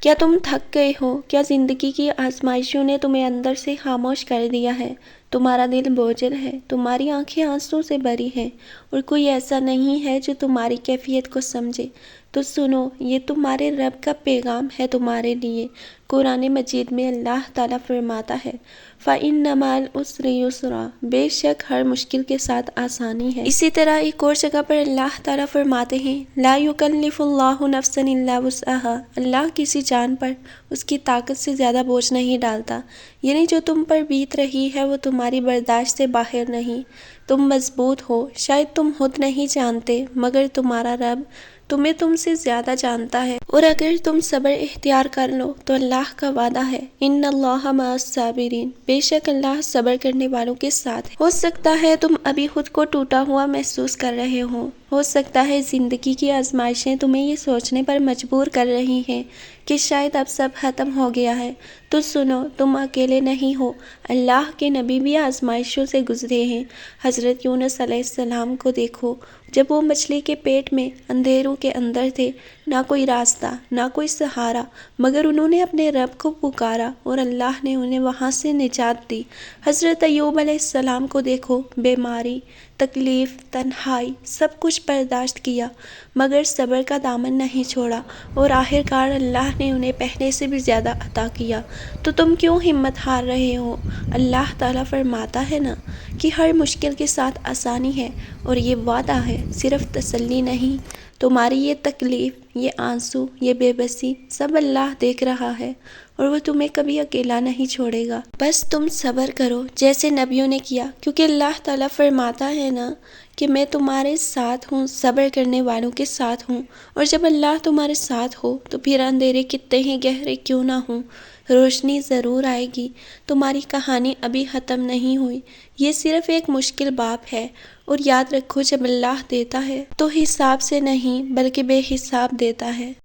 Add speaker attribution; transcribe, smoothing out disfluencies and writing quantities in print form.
Speaker 1: کیا تم تھک گئے ہو؟ کیا زندگی کی آزمائشوں نے تمہیں اندر سے خاموش کر دیا ہے؟ تمہارا دل بوجھل ہے، تمہاری آنکھیں آنسوں سے بھری ہیں، اور کوئی ایسا نہیں ہے جو تمہاری کیفیت کو سمجھے۔ تو سنو، یہ تمہارے رب کا پیغام ہے تمہارے لیے۔ قرآن مجید میں اللہ تعالیٰ فرماتا ہے، فَإِنَّ مَعَ الْعُسْرِ يُسْرًا، بے شک ہر مشکل کے ساتھ آسانی ہے۔ اسی طرح ایک اور جگہ پر اللہ تعالیٰ فرماتے ہیں، لَا يُكَلِّفُ اللَّهُ نَفْسًا إِلَّا وُسْعَهَا، اللہ کسی جان پر اس کی طاقت سے زیادہ بوجھ نہیں ڈالتا، یعنی جو تم پر بیت رہی ہے وہ تمہاری برداشت سے باہر نہیں۔ تم مضبوط ہو، شاید تم خود نہیں جانتے، مگر تمہارا رب تمہیں تم سے زیادہ جانتا ہے، اور اگر تم صبر اختیار کر لو تو اللہ کا وعدہ ہے، ان اللہ مع الصابرین، بے شک اللہ صبر کرنے والوں کے ساتھ ہے۔ ہو سکتا ہے تم ابھی خود کو ٹوٹا ہوا محسوس کر رہے ہو سکتا ہے زندگی کی آزمائشیں تمہیں یہ سوچنے پر مجبور کر رہی ہیں کہ شاید اب سب ختم ہو گیا ہے۔ تو سنو، تم اکیلے نہیں ہو، اللہ کے نبی بھی آزمائشوں سے گزرے ہیں۔ حضرت یونس علیہ السلام کو دیکھو، جب وہ مچھلی کے پیٹ میں اندھیروں کے اندر تھے، نہ کوئی راستہ، نہ کوئی سہارا، مگر انہوں نے اپنے رب کو پکارا اور اللہ نے انہیں وہاں سے نجات دی۔ حضرت ایوب علیہ السلام کو دیکھو، بیماری، تکلیف، تنہائی، سب کچھ برداشت کیا، مگر صبر کا دامن نہیں چھوڑا، اور آخرکار اللہ نے انہیں پہلے سے بھی زیادہ عطا کیا۔ تو تم کیوں ہمت ہار رہے ہو؟ اللہ تعالیٰ فرماتا ہے نا کہ ہر مشکل کے ساتھ آسانی ہے، اور یہ وعدہ ہے، صرف تسلی نہیں۔ تمہاری یہ تکلیف، یہ آنسو، یہ بے بسی، سب اللہ دیکھ رہا ہے، اور وہ تمہیں کبھی اکیلا نہیں چھوڑے گا۔ بس تم صبر کرو جیسے نبیوں نے کیا، کیونکہ اللہ تعالیٰ فرماتا ہے نا کہ میں تمہارے ساتھ ہوں، صبر کرنے والوں کے ساتھ ہوں، اور جب اللہ تمہارے ساتھ ہو تو پھر اندھیرے کتنے ہی گہرے کیوں نہ ہوں، روشنی ضرور آئے گی۔ تمہاری کہانی ابھی ختم نہیں ہوئی، یہ صرف ایک مشکل باب ہے، اور یاد رکھو جب اللہ دیتا ہے تو حساب سے نہیں بلکہ بے حساب دیتا ہے۔